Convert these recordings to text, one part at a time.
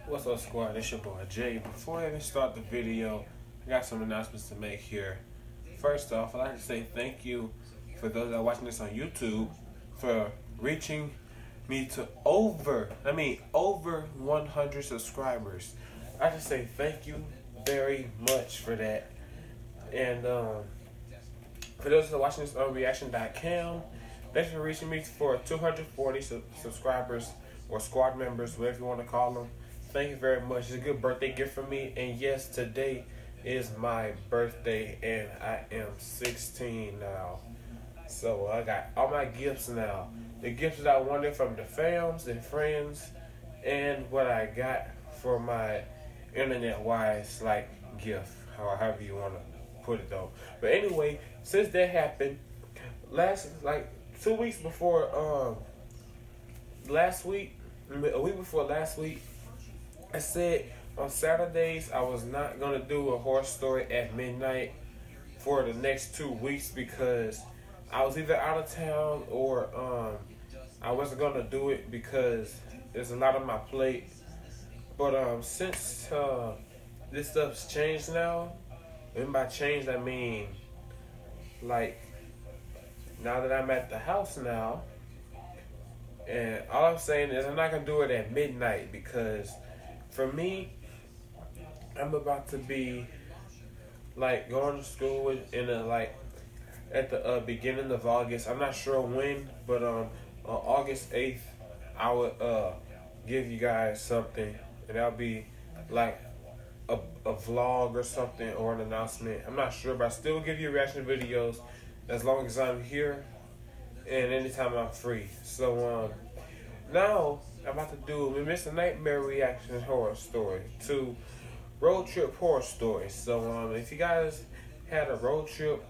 What's up, squad? It's your boy Jay. Before I even start the video, I got some announcements to make here. First off, I'd like to say thank you for those that are watching this on YouTube for reaching me to over 100 subscribers. I just say thank you very much for that. And for those that are watching this on REACTION.CAM, thanks for reaching me for 240 subscribers or squad members, whatever you want to call them. Thank you very much. It's a good birthday gift for me. And yes, today is my birthday and I am 16 now. So I got all my gifts now. The gifts that I wanted from the fams and friends, and what I got for my internet-wise gift, however you want to put it though. But anyway, since that happened, a week before last week, I said on Saturdays I was not going to do a horror story at midnight for the next 2 weeks because I was either out of town or I wasn't going to do it because there's a lot on my plate. But since this stuff's changed now, and by changed I mean now that I'm at the house now, and all I'm saying is I'm not going to do it at midnight because for me, I'm about to be going to school at the beginning of August. I'm not sure when, but on August 8th, I would give you guys something, and that'll be a vlog or something or an announcement. I'm not sure, but I still give you reaction videos as long as I'm here and anytime I'm free. So now I'm about to do Mr. Nightmare reaction horror story to road trip horror stories. So if you guys had a road trip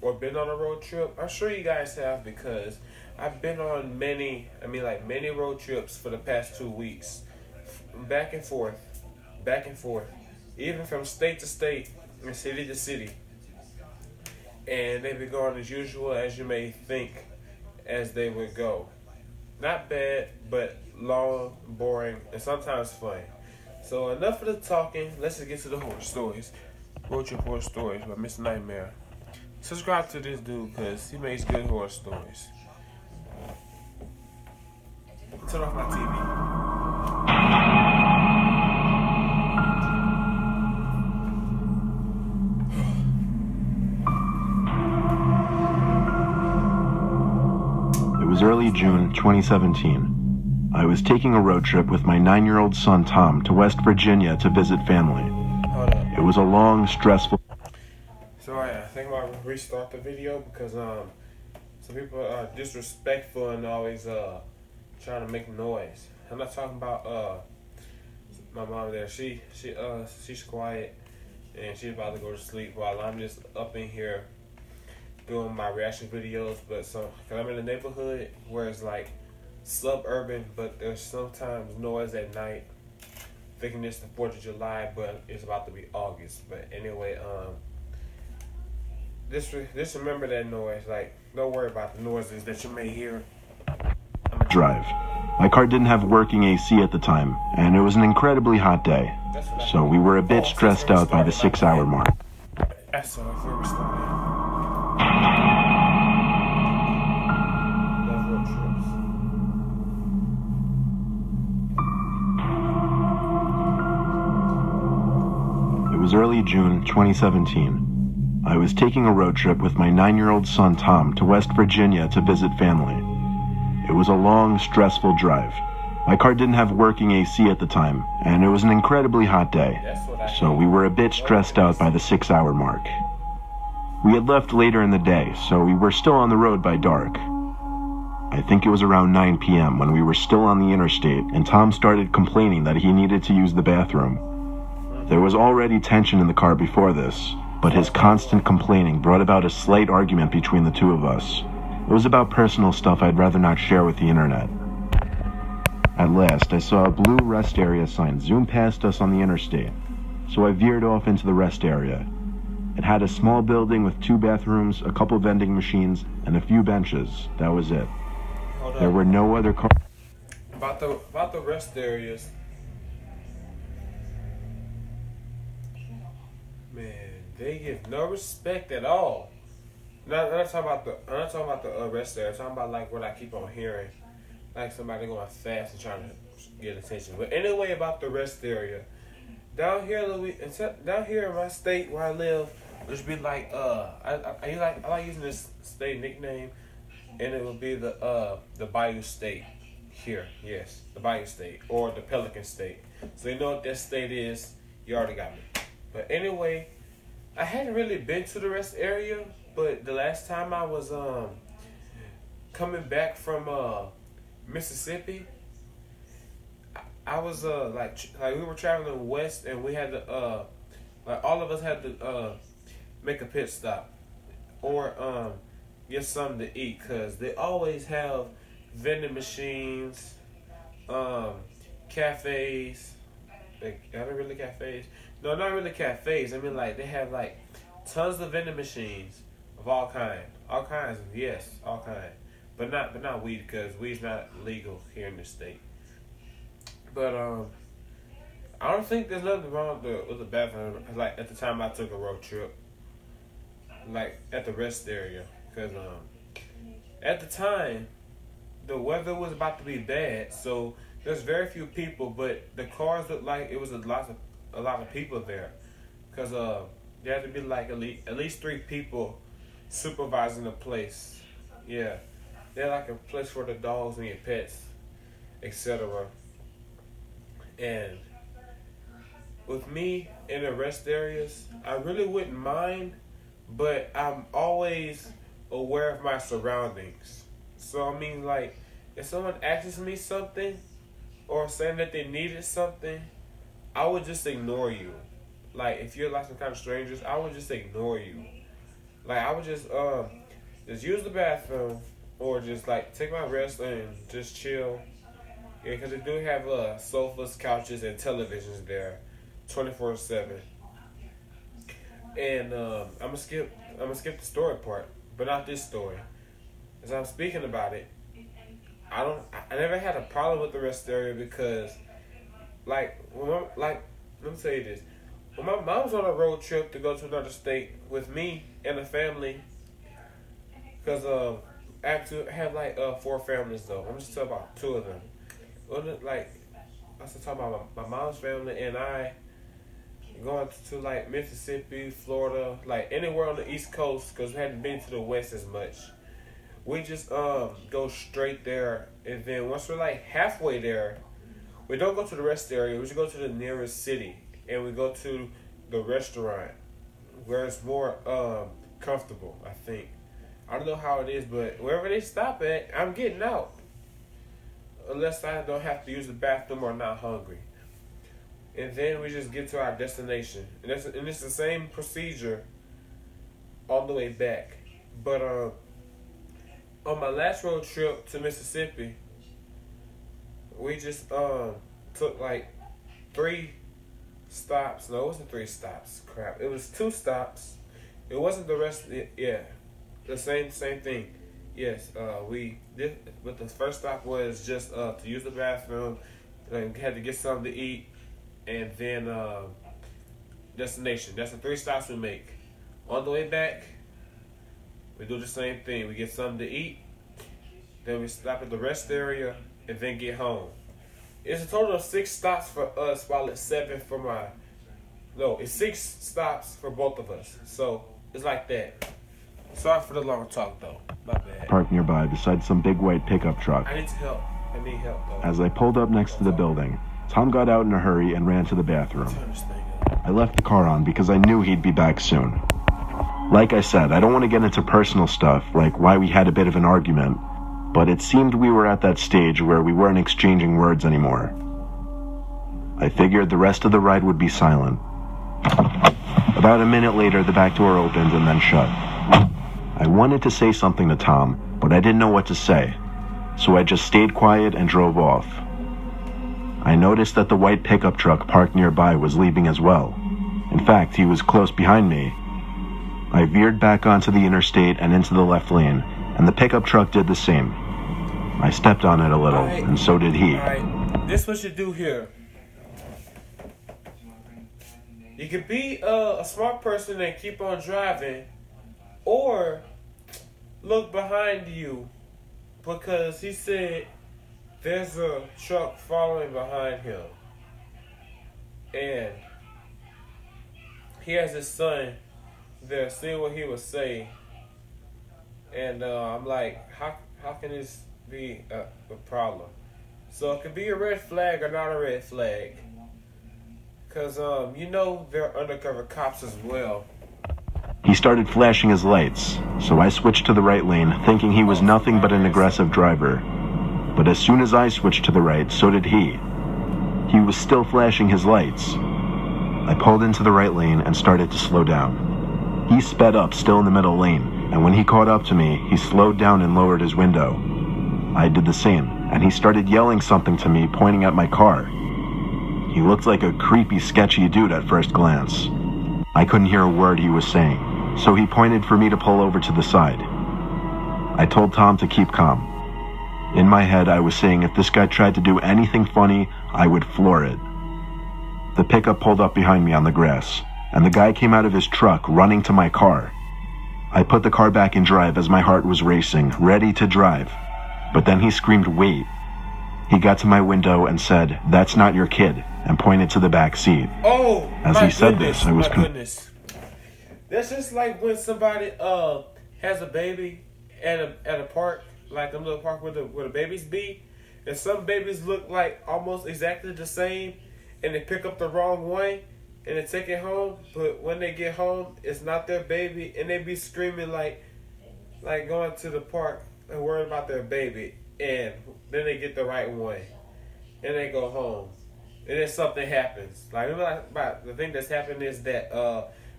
or been on a road trip, I'm sure you guys have because I've been on many road trips for the past 2 weeks, back and forth, even from state to state and city to city. And they've been going as usual as you may think as they would go. Not bad, but long, boring, and sometimes fun. So enough of the talking. Let's just get to the horror stories. Road trip horror stories by Mr. Nightmare. Subscribe to this dude because he makes good horror stories. Turn off my TV. It was early June 2017. I was taking a road trip with my 9-year-old son Tom to West Virginia to visit family. It was a long, stressful... Sorry, I think I'm going to restart the video because some people are disrespectful and always trying to make noise. I'm not talking about my mom there. She's quiet and she's about to go to sleep while I'm just up in here doing my reaction videos. But cause I'm in a neighborhood where it's suburban, but there's sometimes noise at night. Thinking it's the 4th of July, but it's about to be August. But anyway, just remember that noise. Don't worry about the noises that you may hear. Drive. My car didn't have working AC at the time, and it was an incredibly hot day, so we were a bit stressed out by the 6-hour mark. That's all where we started. It was early June 2017. I was taking a road trip with my 9-year-old son Tom to West Virginia to visit family. It was a long, stressful drive. My car didn't have working AC at the time, and it was an incredibly hot day, so we were a bit stressed out by the 6-hour mark. We had left later in the day, so we were still on the road by dark. I think it was around 9 p.m. when we were still on the interstate, and Tom started complaining that he needed to use the bathroom. There was already tension in the car before this, but his constant complaining brought about a slight argument between the two of us. It was about personal stuff I'd rather not share with the internet. At last, I saw a blue rest area sign zoom past us on the interstate, so I veered off into the rest area. It had a small building with 2 bathrooms, a couple vending machines, and a few benches. That was it. There were no other cars. About the rest areas. They give no respect at all. I'm not talking about the rest area. I'm talking about like what I keep on hearing, like somebody going fast and trying to get attention. But anyway, about the rest area down here, down here in my state where I live, which be like I like using this state nickname, and it would be the Bayou State here. Yes, the Bayou State or the Pelican State. So you know what that state is. You already got me. But anyway, I hadn't really been to the rest area. But the last time I was coming back from Mississippi, I was like we were traveling west, and we had to like all of us had to make a pit stop or get something to eat, because they always have vending machines, cafes. Are they really cafes? No, not really cafes. I mean, like they have like tons of vending machines. Of all kinds, yes, all kinds, but not weed, because weed's not legal here in the state. But I don't think there's nothing wrong with the bathroom. Like at the time I took a road trip, like at the rest area, because at the time the weather was about to be bad, so there's very few people, but the cars looked like it was a lot of people there, because there had to be like at least 3 people supervising the place. Yeah, they're like a place for the dogs and your pets, etc. And with me in the rest areas, I really wouldn't mind, but I'm always aware of my surroundings. So I mean, like if someone asks me something or saying that they needed something, I would just ignore you. Like if you're like some kind of strangers, I would just ignore you. Like I would just use the bathroom or just like take my rest and just chill. Yeah, because they do have sofas, couches, and televisions there, 24/7. And I'm gonna skip the story part, but not this story. As I'm speaking about it, I never had a problem with the rest area, because let me tell you this. When my mom was on a road trip to go to another state with me and the family, because I have like 4 families though. I'm just talking about 2 of them. Like I was talking about my mom's family and I going to like Mississippi, Florida, like anywhere on the East Coast, because we hadn't been to the West as much. We just go straight there, and then once we're like halfway there, we don't go to the rest area. We just go to the nearest city. And we go to the restaurant where it's more comfortable, I think. I don't know how it is, but wherever they stop at, I'm getting out. Unless I don't have to use the bathroom or not hungry. And then we just get to our destination. And it's the same procedure all the way back. But on my last road trip to Mississippi, we just took like 3 stops. No, it wasn't 3 stops. Crap. It was 2 stops. It wasn't the rest. Yeah, the same thing. Yes. We did, but the first stop was just to use the bathroom. And had to get something to eat, and then destination. That's the 3 stops we make. On the way back, we do the same thing. We get something to eat, then we stop at the rest area, and then get home. It's a total of 6 stops for us, while it's 7 for my... No, it's 6 stops for both of us. So, it's like that. Sorry for the long talk, though. My bad. Parked nearby beside some big white pickup truck. I need help. I need help, though. As I pulled up next to the building, Tom got out in a hurry and ran to the bathroom. I left the car on because I knew he'd be back soon. Like I said, I don't want to get into personal stuff, like why we had a bit of an argument, but it seemed we were at that stage where we weren't exchanging words anymore. I figured the rest of the ride would be silent. About a minute later, the back door opened and then shut. I wanted to say something to Tom, but I didn't know what to say, so I just stayed quiet and drove off. I noticed that the white pickup truck parked nearby was leaving as well. In fact, he was close behind me. I veered back onto the interstate and into the left lane, and the pickup truck did the same. I stepped on it a little, and so did he. Alright, this is what you do here. You could be a smart person and keep on driving, or look behind you, because he said there's a truck following behind him, and he has his son there, seeing what he would say. And I'm like, how can this be a problem? So it could be a red flag or not a red flag, because they're undercover cops as well. He started flashing his lights, so I switched to the right lane, thinking he was nothing but an aggressive driver. But as soon as I switched to the right, so did he. He was still flashing his lights. I pulled into the right lane and started to slow down. He sped up, still in the middle lane, and when he caught up to me, he slowed down and lowered his window. I did the same, and he started yelling something to me, pointing at my car. He looked like a creepy, sketchy dude at first glance. I couldn't hear a word he was saying, so he pointed for me to pull over to the side. I told Tom to keep calm. In my head, I was saying if this guy tried to do anything funny, I would floor it. The pickup pulled up behind me on the grass, and the guy came out of his truck, running to my car. I put the car back in drive as my heart was racing, ready to drive. But then he screamed, "Wait." He got to my window and said, "That's not your kid," and pointed to the back seat. Oh, as he said this, I was goodness. That's just like when somebody has a baby at a park, like a little park where the babies be, and some babies look like almost exactly the same, and they pick up the wrong one and they take it home, but when they get home, it's not their baby, and they be screaming like going to the park and worried about their baby, and then they get the right one, and they go home, and then something happens. About the thing that's happened is that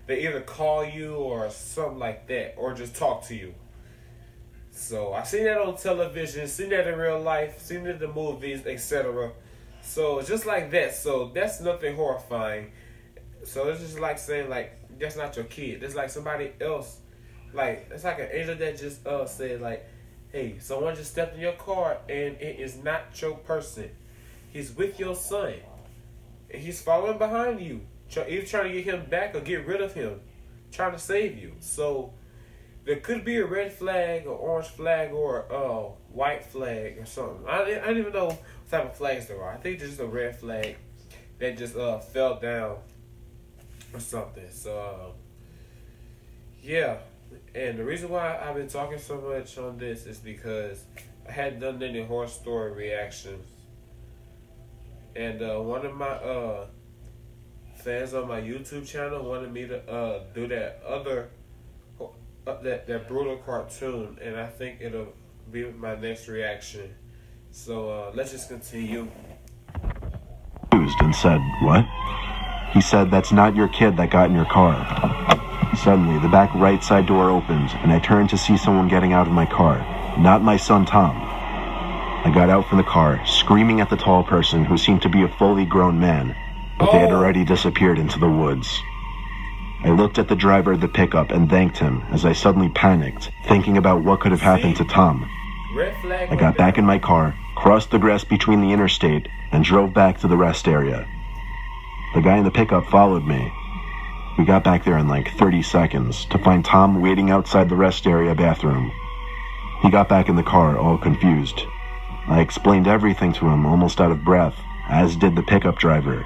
they either call you or something like that, or just talk to you. So I seen that on television, seen that in real life, seen it in the movies, etc. So it's just like that. So that's nothing horrifying. So it's just like saying that's not your kid. It's like somebody else. It's like an angel that just said hey, someone just stepped in your car and it is not your person. He's with your son. And he's following behind you. Either trying to get him back or get rid of him. Trying to save you. So there could be a red flag, or orange flag, or a white flag or something. I don't even know what type of flags there are. I think there's just a red flag that just fell down or something. So yeah. And the reason why I've been talking so much on this is because I hadn't done any horror story reactions. And one of my fans on my YouTube channel wanted me to do that other that brutal cartoon, and I think it'll be my next reaction. So let's just continue. And said, "What?" He said, "That's not your kid that got in your car." Suddenly, the back right side door opened, and I turned to see someone getting out of my car. Not my son, Tom. I got out from the car, screaming at the tall person who seemed to be a fully grown man, but they had already disappeared into the woods. I looked at the driver of the pickup and thanked him as I suddenly panicked, thinking about what could have happened to Tom. I got back in my car, crossed the grass between the interstate, and drove back to the rest area. The guy in the pickup followed me. We got back there in 30 seconds to find Tom waiting outside the rest area bathroom. He got back in the car, all confused. I explained everything to him, almost out of breath, as did the pickup driver.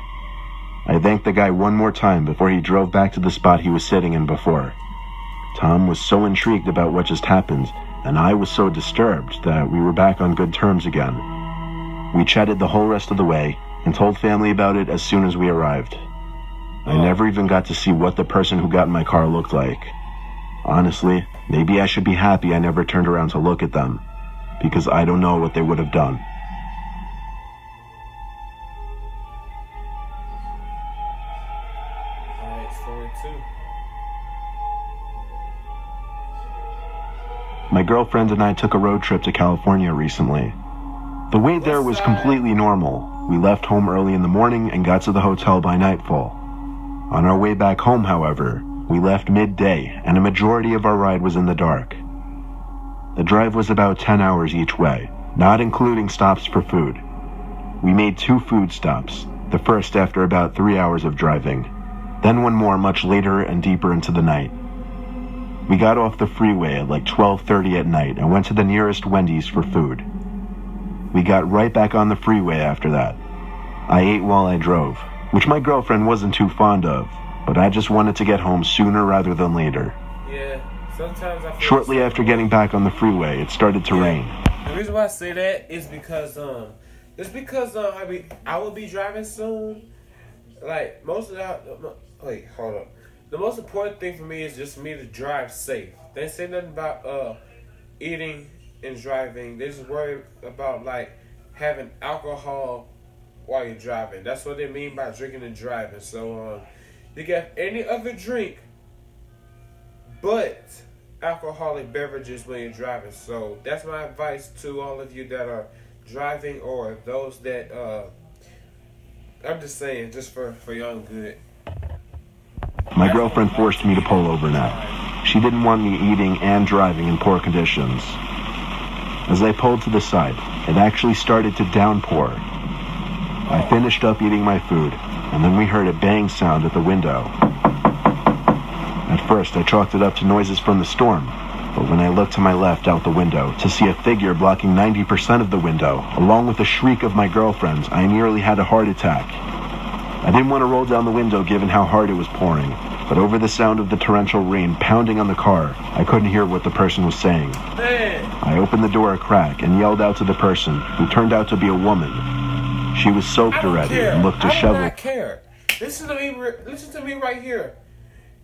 I thanked the guy one more time before he drove back to the spot he was sitting in before. Tom was so intrigued about what just happened, and I was so disturbed that we were back on good terms again. We chatted the whole rest of the way and told family about it as soon as we arrived. I never even got to see what the person who got in my car looked like. Honestly, maybe I should be happy I never turned around to look at them, because I don't know what they would have done. Alright, story 2. My girlfriend and I took a road trip to California recently. The way there was completely normal. We left home early in the morning and got to the hotel by nightfall. On our way back home, however, we left midday, and a majority of our ride was in the dark. The drive was about 10 hours each way, not including stops for food. We made 2 food stops, the first after about 3 hours of driving. then one more much later and deeper into the night. We got off the freeway at like 12:30 at night and went to the nearest Wendy's for food. We got right back on the freeway after that. I ate while I drove, which my girlfriend wasn't too fond of, but I just wanted to get home sooner rather than later. Yeah, sometimes I feel Shortly after getting back on the freeway, it started to rain. The reason why I say that is because I will be driving soon. Like most of that. Wait, hold up. The most important thing for me is just for me to drive safe. They ain't say nothing about eating and driving. They just worry about like having alcohol while you're driving. That's what they mean by drinking and driving. So you get any other drink but alcoholic beverages when you're driving. So that's my advice to all of you that are driving or those that I'm just saying, just for your own good. My girlfriend forced me to pull over now. She didn't want me eating and driving in poor conditions. As I pulled to the side, it actually started to downpour. I finished up eating my food, and then we heard a bang sound at the window. At first, I chalked it up to noises from the storm, but when I looked to my left out the window to see a figure blocking 90% of the window, along with a shriek of my girlfriend's, I nearly had a heart attack. I didn't want to roll down the window given how hard it was pouring, but over the sound of the torrential rain pounding on the car, I couldn't hear what the person was saying. I opened the door a crack and yelled out to the person, who turned out to be a woman. She was soaked already and looked disheveled. I do not care. Listen to me right here.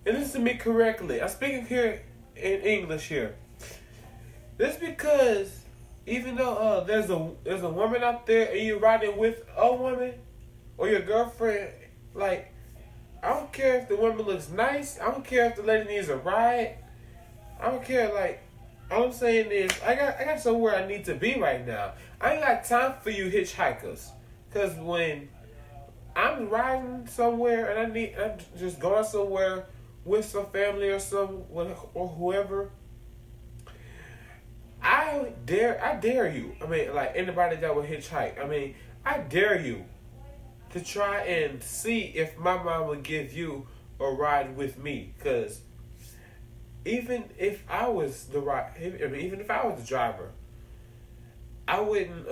And listen to me correctly. I'm speaking here in English here. This because even though there's a woman out there and you're riding with a woman or your girlfriend, like, I don't care if the woman looks nice. I don't care if the lady needs a ride. I don't care. Like, all I'm saying is I got somewhere I need to be right now. I ain't got time for you hitchhikers. Cause when I'm riding somewhere and I'm just going somewhere with some family or whoever, I dare you. I mean, like anybody that would hitchhike. I mean, I dare you to try and see if my mom would give you a ride with me. Cause even if I was the driver, I wouldn't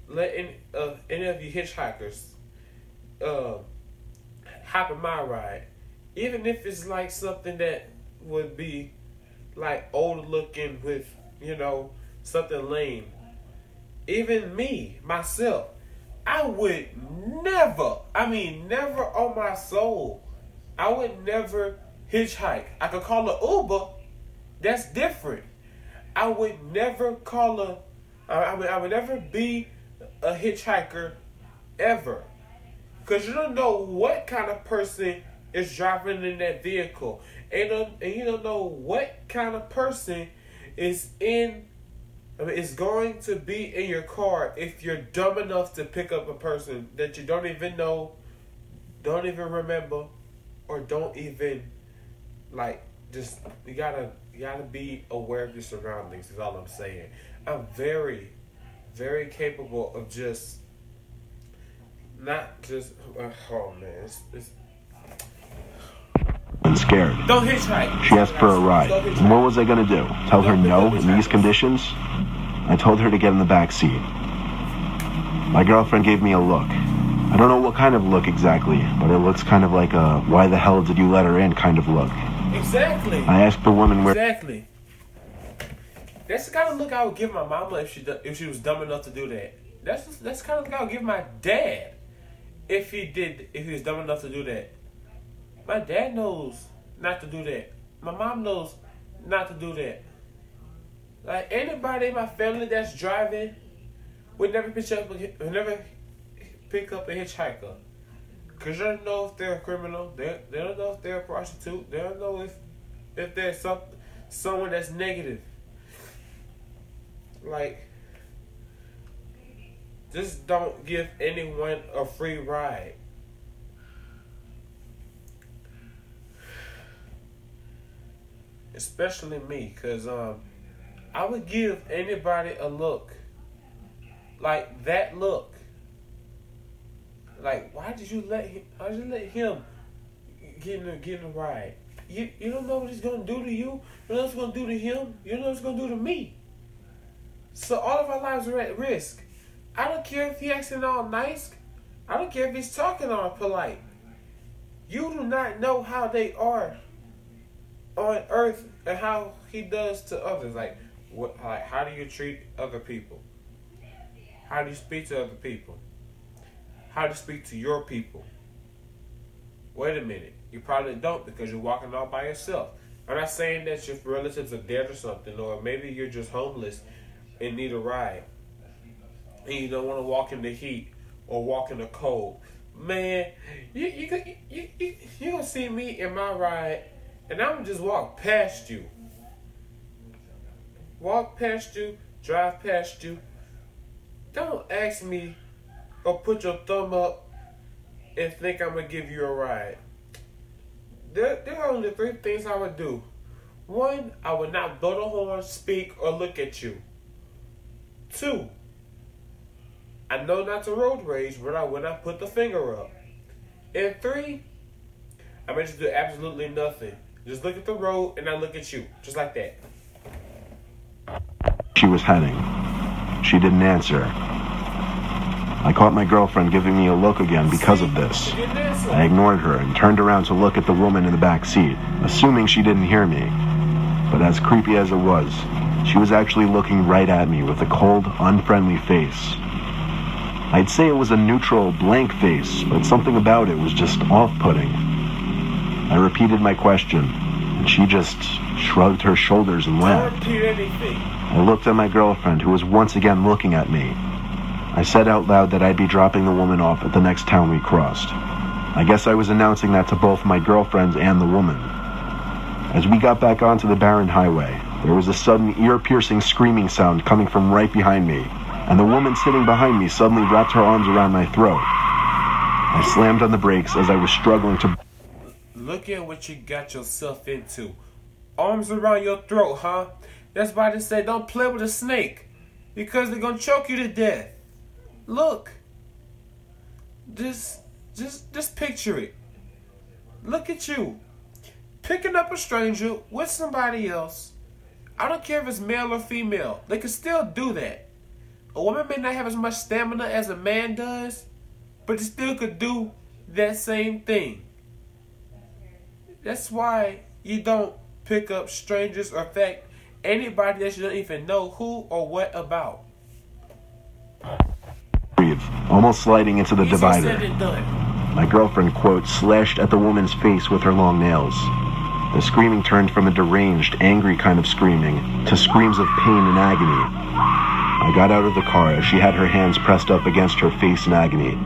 let any of you hitchhikers hop in my ride. Even if it's like something that would be like old looking with, something lame. Even me, myself, I would never on my soul, I would never hitchhike. I could call an Uber. That's different. I would never I would never be a hitchhiker ever. Because you don't know what kind of person is driving in that vehicle. And you don't know what kind of person is going to be in your car if you're dumb enough to pick up a person that you don't even know, don't even remember, or don't even, like, just, you gotta be aware of your surroundings is all I'm saying. I'm very, very capable of just, not just, oh man, it's and scared. Don't hitchhike. She asked for a ride. And what was I going to do? Tell her no in these conditions? I told her to get in the back seat. My girlfriend gave me a look. I don't know what kind of look exactly, but it looks kind of like a why the hell did you let her in kind of look. Exactly. I asked the woman where... Exactly. That's the kind of look I would give my mama if she was dumb enough to do that. That's the kind of look I would give my dad if he was dumb enough to do that. My dad knows not to do that. My mom knows not to do that. Like, anybody in my family that's driving would never pick up a hitchhiker. Because you don't know if they're a criminal. They don't know if they're a prostitute. They don't know if there's someone that's negative. Like, just don't give anyone a free ride. Especially me, because I would give anybody a look. Like, that look. Like, why did you let him getting a ride. You don't know what it's gonna do to you. You don't know what it's gonna do to him. You don't know what it's gonna do to me. So all of our lives are at risk. I don't care if he's acting all nice. I don't care if he's talking all polite. You do not know how they are on earth and how he does to others. Like how do you treat other people? How do you speak to other people? How do you speak to your people? Wait a minute. You probably don't because you're walking all by yourself. I'm not saying that your relatives are dead or something, or maybe you're just homeless and need a ride. And you don't want to walk in the heat or walk in the cold. Man, you gonna see me in my ride and I'm gonna just walk past you. Walk past you, drive past you. Don't ask me or put your thumb up and think I'm gonna give you a ride. There are only 3 things I would do. 1, I would not blow the horn, speak, or look at you. 2, I know not to road rage when I would not put the finger up. And 3, I bet you do absolutely nothing. Just look at the road and I look at you. Just like that. She was heading. She didn't answer. I caught my girlfriend giving me a look again because of this. I ignored her and turned around to look at the woman in the back seat, assuming she didn't hear me. But as creepy as it was, she was actually looking right at me with a cold, unfriendly face. I'd say it was a neutral, blank face, but something about it was just off-putting. I repeated my question, and she just shrugged her shoulders and laughed. I looked at my girlfriend, who was once again looking at me. I said out loud that I'd be dropping the woman off at the next town we crossed. I guess I was announcing that to both my girlfriend and the woman. As we got back onto the barren highway, there was a sudden ear-piercing screaming sound coming from right behind me, and the woman sitting behind me suddenly wrapped her arms around my throat. I slammed on the brakes as I was struggling to... Look at what you got yourself into. Arms around your throat, huh? That's why they say don't play with a snake, because they're gonna choke you to death. Look. Just picture it. Look at you. Picking up a stranger with somebody else. I don't care if it's male or female. They can still do that. A woman may not have as much stamina as a man does, but they still could do that same thing. That's why you don't pick up strangers or, in fact, anybody that you don't even know who or what about. Almost sliding into the divider. My girlfriend, quote, slashed at the woman's face with her long nails. The screaming turned from a deranged, angry kind of screaming to screams of pain and agony. I got out of the car as she had her hands pressed up against her face in agony.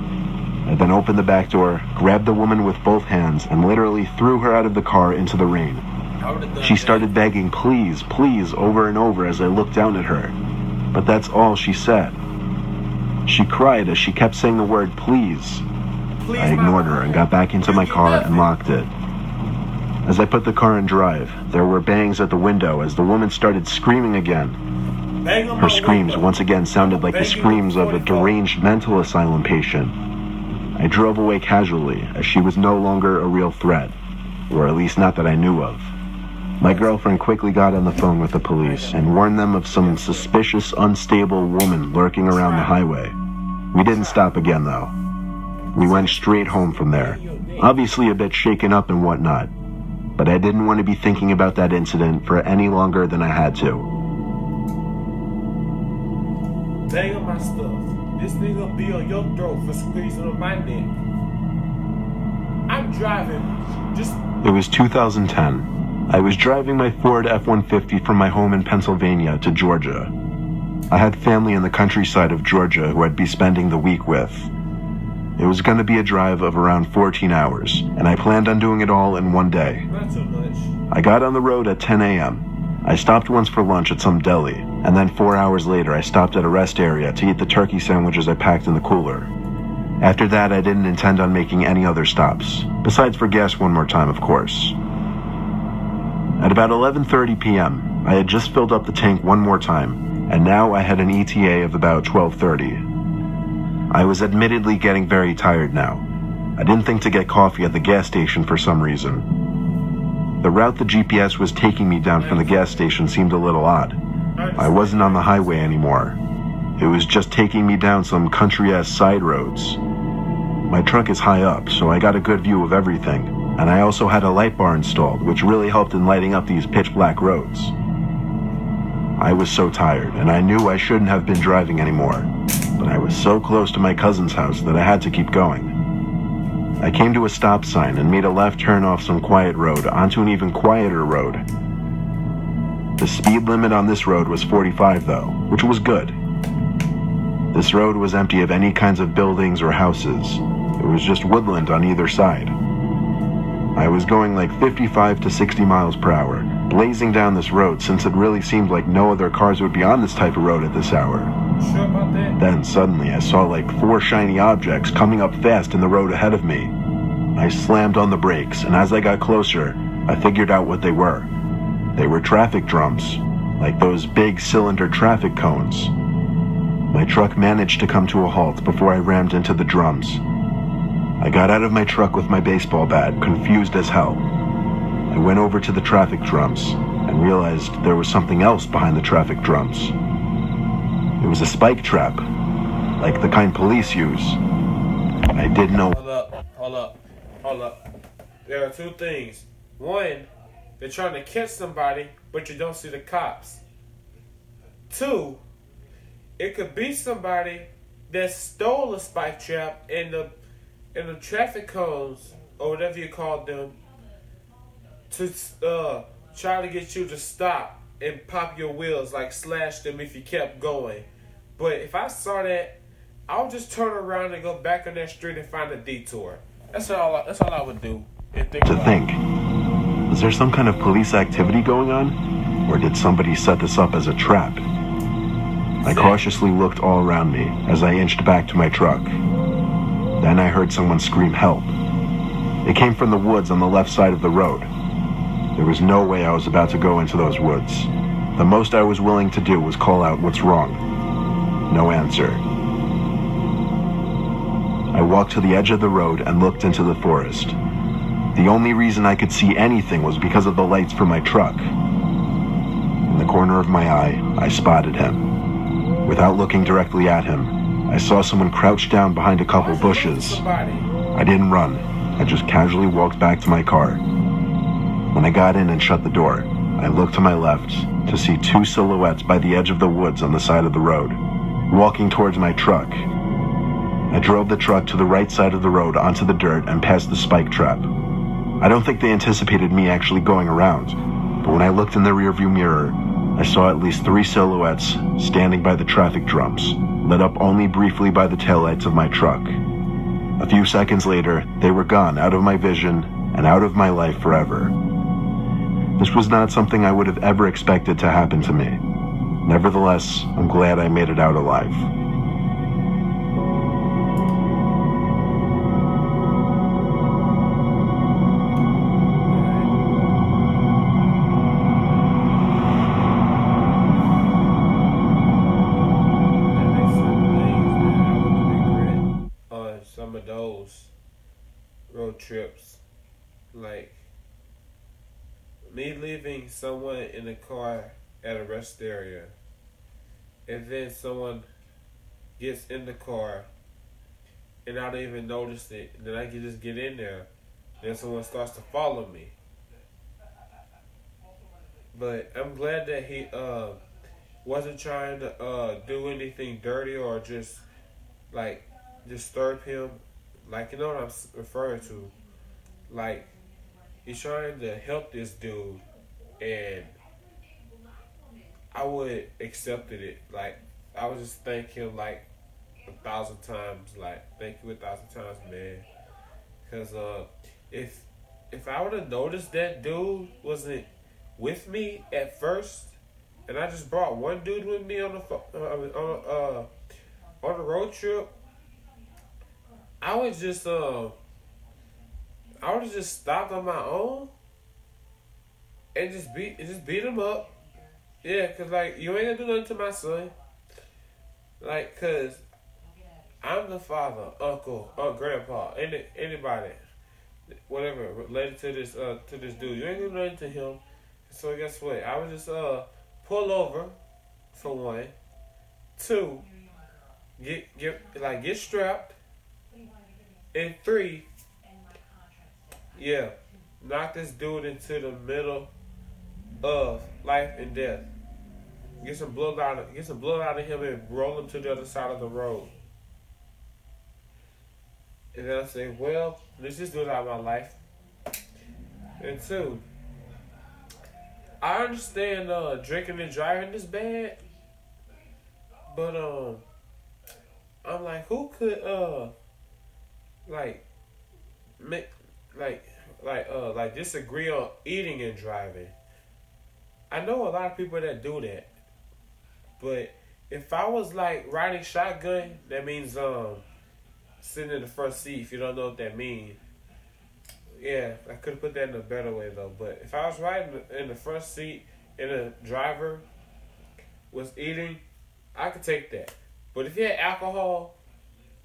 I then opened the back door, grabbed the woman with both hands, and literally threw her out of the car into the rain. She started begging, please, please, over and over as I looked down at her. But that's all she said. She cried as she kept saying the word, please. I ignored her and got back into my car and locked it. As I put the car in drive, there were bangs at the window as the woman started screaming again. Her screams once again sounded like the screams of a deranged mental asylum patient. I drove away casually as she was no longer a real threat, or at least not that I knew of. My girlfriend quickly got on the phone with the police and warned them of some suspicious, unstable woman lurking around the highway. We didn't stop again, though. We went straight home from there, obviously a bit shaken up and whatnot, but I didn't want to be thinking about that incident for any longer than I had to. Bang on my stuff. This nigga be on your throat for squeezing on my neck. I'm driving. It was 2010. I was driving my Ford F-150 from my home in Pennsylvania to Georgia. I had family in the countryside of Georgia who I'd be spending the week with. It was going to be a drive of around 14 hours, and I planned on doing it all in one day. Not so much. I got on the road at 10 a.m. I stopped once for lunch at some deli, and then 4 hours later I stopped at a rest area to eat the turkey sandwiches I packed in the cooler. After that, I didn't intend on making any other stops, besides for gas one more time, of course. At about 11:30 p.m., I had just filled up the tank one more time, and now I had an ETA of about 12:30. I was admittedly getting very tired now. I didn't think to get coffee at the gas station for some reason. The route the GPS was taking me down from the gas station seemed a little odd. I wasn't on the highway anymore. It was just taking me down some country-ass side roads. My truck is high up, so I got a good view of everything, and I also had a light bar installed, which really helped in lighting up these pitch-black roads. I was so tired, and I knew I shouldn't have been driving anymore, but I was so close to my cousin's house that I had to keep going. I came to a stop sign and made a left turn off some quiet road onto an even quieter road. The speed limit on this road was 45 though, which was good. This road was empty of any kinds of buildings or houses. It was just woodland on either side. I was going like 55 to 60 miles per hour, blazing down this road since it really seemed like no other cars would be on this type of road at this hour. Sure about that? Then suddenly I saw like 4 shiny objects coming up fast in the road ahead of me. I slammed on the brakes, and as I got closer, I figured out what they were. They were traffic drums, like those big cylinder traffic cones. My truck managed to come to a halt before I rammed into the drums. I got out of my truck with my baseball bat, confused as hell. I went over to the traffic drums and realized there was something else behind the traffic drums. It was a spike trap, like the kind police use. I didn't know. Hold up. There are 2 things. One, they're trying to catch somebody, but you don't see the cops. 2, it could be somebody that stole a spike trap and the traffic cones, or whatever you call them, to try to get you to stop and pop your wheels, like slash them if you kept going. But if I saw that, I'll just turn around and go back on that street and find a detour. That's all I would do. Was there some kind of police activity going on? Or did somebody set this up as a trap? I cautiously looked all around me as I inched back to my truck. Then I heard someone scream help. It came from the woods on the left side of the road. There was no way I was about to go into those woods. The most I was willing to do was call out, "What's wrong?" No answer. I walked to the edge of the road and looked into the forest. The only reason I could see anything was because of the lights from my truck. In the corner of my eye, I spotted him. Without looking directly at him, I saw someone crouched down behind a couple bushes. I didn't run. I just casually walked back to my car. When I got in and shut the door, I looked to my left to see 2 silhouettes by the edge of the woods on the side of the road, walking towards my truck. I drove the truck to the right side of the road onto the dirt and past the spike trap. I don't think they anticipated me actually going around, but when I looked in the rearview mirror, I saw at least 3 silhouettes standing by the traffic drums, lit up only briefly by the taillights of my truck. A few seconds later, they were gone out of my vision and out of my life forever. This was not something I would have ever expected to happen to me. Nevertheless, I'm glad I made it out alive. Some of those road trips, like me leaving someone in a car at a rest area, and then someone gets in the car and I don't even notice it, and then I can just get in there, then someone starts to follow me. But I'm glad that he wasn't trying to do anything dirty or just like disturb him. Like, you know what I'm referring to? Like, he's trying to help this dude, and I would accepted it. Like, I would just thank him like 1,000 times. Like, thank you 1,000 times, man. Cause if I would have noticed that dude wasn't with me at first, and I just brought one dude with me on the road trip, I would just stopped on my own and just beat him up. Yeah, cause like you ain't gonna do nothing to my son. Like, cause I'm the father, uncle, grandpa, anybody, whatever related to this dude. You ain't gonna relate to him. So guess what? I would just pull over for one, two, get strapped, and three, yeah, knock this dude into the middle of life and death. Get some blood out of him and roll him to the other side of the road. And then I say, well, let's just do it out of my life. And two, I understand drinking and driving is bad, but I'm like, who could disagree on eating and driving? I know a lot of people that do that, but if I was like riding shotgun, that means sitting in the front seat. If you don't know what that means, yeah, I could have put that in a better way though. But if I was riding in the front seat and the driver was eating, I could take that. But if you had alcohol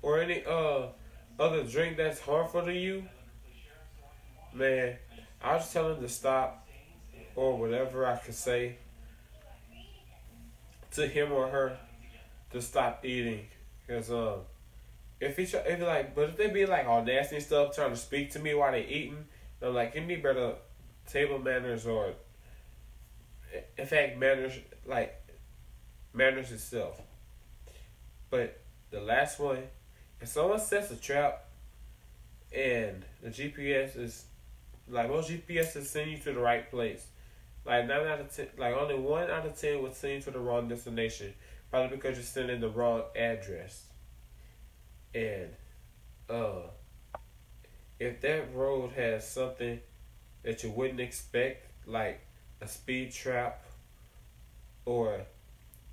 or any other drink that's harmful to you, man, I was just telling him to stop or whatever I could say to him or her to stop eating. Cause if they be like all nasty and stuff, trying to speak to me while they eating, I'm like, you need better table manners, or in fact manners itself. But the last one, if someone sets a trap and the GPS is like, most GPSs send you to the right place. Like 9 out of 10, like only 1 out of 10 would send you to the wrong destination, probably because you're sending the wrong address. And if that road has something that you wouldn't expect, like a speed trap or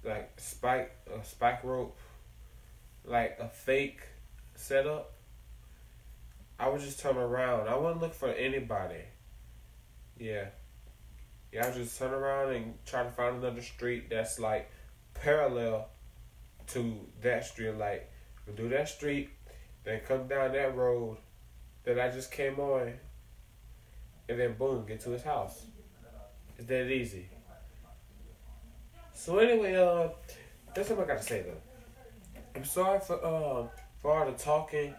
like a spike rope, like a fake setup, I would just turn around. I wouldn't look for anybody. Yeah, I would just turn around and try to find another street that's like parallel to that street. Like, do that street, then come down that road that I just came on, and then boom, get to his house. It's that easy. So anyway, that's what I gotta say though. I'm sorry for all the talking,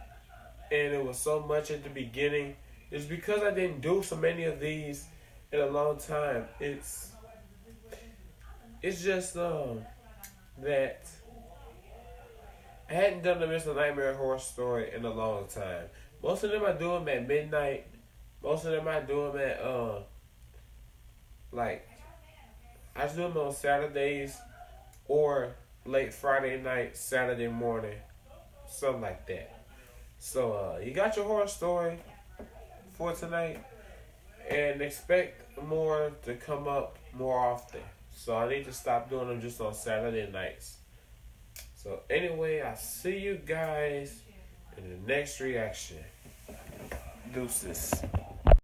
and it was so much at the beginning. It's because I didn't do so many of these in a long time. It's just that I hadn't done the Mr. Nightmare Horror Story in a long time. Most of them I do them at midnight. Most of them I do them at I just do them on Saturdays or late Friday night, Saturday morning, something like that. So you got your horror story for tonight, and expect more to come up more often. So I need to stop doing them just on Saturday nights. So anyway, I'll see you guys in the next reaction. Deuces.